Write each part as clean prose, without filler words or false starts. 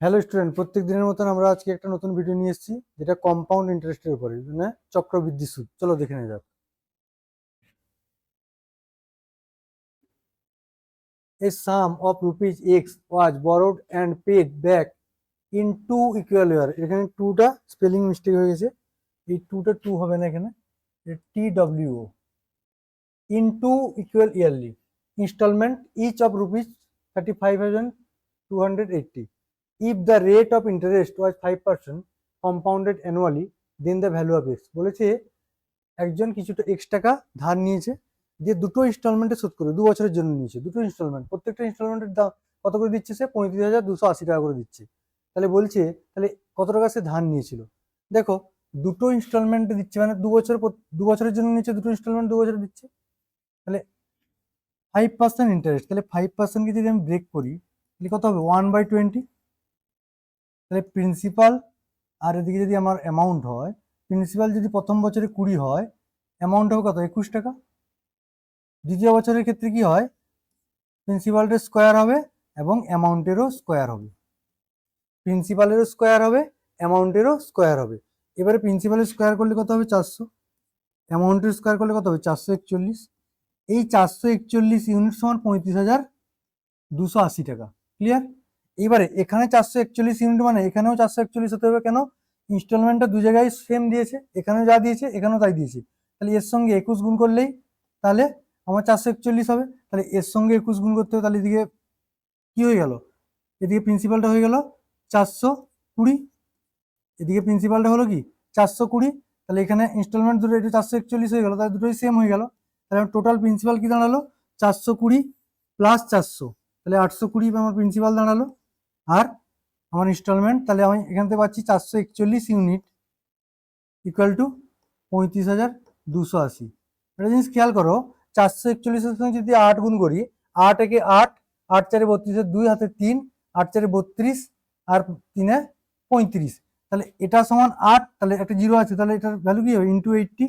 Hello student, প্রত্যেক দিনের মতন আমরা আজকে একটা নতুন ভিডিও নিয়ে এসেছি, যেটা কম্পাউন্ড ইন্টারেস্টের উপরে, মানে চক্রবৃদ্ধি সুদ। চলো দেখে নেওয়া যাক। A sum of rupees X was borrowed and paid back in two equal year. এখানে টুটা স্পেলিং মিস্টেক হয়ে গেছে, এই টুটা টু হবে না, এখানে TWO in two equal yearly installment each of rupees 35,280. If the rate of interest was 5% compounded annually, then the value of X. বলেছে একজন কিছুটা এক্স টাকা ধার নিয়েছে, দিয়ে দুটো ইনস্টলমেন্টে শোধ করে 2 বছরের জন্য নিয়েছে। দুটো ইনস্টলমেন্ট, প্রত্যেকটা ইনস্টলমেন্টের দাম কত করে দিচ্ছে? সে 35,280 টাকা করে দিচ্ছে। তাহলে বলছে তাহলে কত টাকা সে ধার নিয়েছিল। দেখো, দুটো ইনস্টলমেন্টে দিচ্ছে, মানে 2 বছরের জন্য নিচ্ছে, দুটো ইনস্টলমেন্ট 2 বছরে দিচ্ছে। তাহলে 5% ইন্টারেস্ট, তাহলে 5%কে যদি আমি ব্রেক করি তাহলে কত হবে? 1/20। তাহলে প্রিন্সিপাল আর এদিকে যদি আমার অ্যামাউন্ট হয়, প্রিন্সিপাল যদি প্রথম বছরে 20 হয়, অ্যামাউন্ট হবে কত? 21 টাকা। দ্বিতীয় বছরের ক্ষেত্রে কি হয়? প্রিন্সিপালটার স্কোয়ার হবে এবং অ্যামাউন্টেরও স্কোয়ার হবে, প্রিন্সিপালেরও স্কোয়ার হবে, অ্যামাউন্টেরও স্কোয়ার হবে। এবারে প্রিন্সিপালের স্কোয়ার করলে কত হবে? 400। অ্যামাউন্টের স্কোয়ার করলে কত হবে? 441। এই 441 ইউনিট সমান 35,280 টাকা। ক্লিয়ার? এবারে এখানে 441 ইউনিট মানে এখানেও 441 হতে হবে। কেন? ইনস্টলমেন্টটা দু জায়গায় সেম দিয়েছে, এখানেও যা দিয়েছে এখানেও তাই দিয়েছে। তাহলে এর সঙ্গে 21 গুণ করলেই তাহলে আমার 441 হবে। তাহলে এর সঙ্গে 21 গুণ করতে হবে, তাহলে এদিকে কি হয়ে গেল? এদিকে প্রিন্সিপালটা হয়ে গেল 420, এদিকে প্রিন্সিপালটা হলো কি 420। তাহলে এখানে ইনস্টলমেন্ট দুটো, এটা 441 হয়ে গেল, তাহলে দুটোই সেম হয়ে গেল। তাহলে টোটাল প্রিন্সিপাল কি দাঁড়ালো? 420 প্লাস 400, তাহলে 820 আমার প্রিন্সিপাল দাঁড়ালো। আর আমার ইনস্টলমেন্ট, তাহলে আমি এখান থেকে পাচ্ছি 441 ইউনিট ইকুয়াল টু 35,280। একটা জিনিস খেয়াল করো, 441-এর সঙ্গে যদি 8 গুণ করি, 8 একে 8, 8 4 32, 2 হাতে 3, 8 4 32 আর 3 35। তাহলে এটা সমান 8, তাহলে একটা জিরো আছে, তাহলে এটার ভ্যালু কি হবে? ইন্টু 80।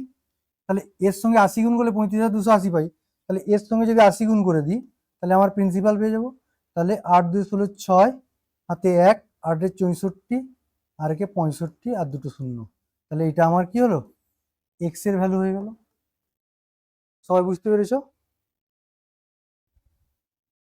তাহলে এর সঙ্গে 80 গুণ করলে 35,280 পাই। তাহলে এর সঙ্গে যদি 80 গুণ করে দিই তাহলে আমার প্রিন্সিপাল পেয়ে যাবো। তাহলে 8 2 হলো 6, হাতে 1, 8 64, আর একে 65 আর দুটো শূন্য। তাহলে এটা আমার কি হলো? এক্স এর ভ্যালু হয়ে গেল। সবাই বুঝতে পেরেছো?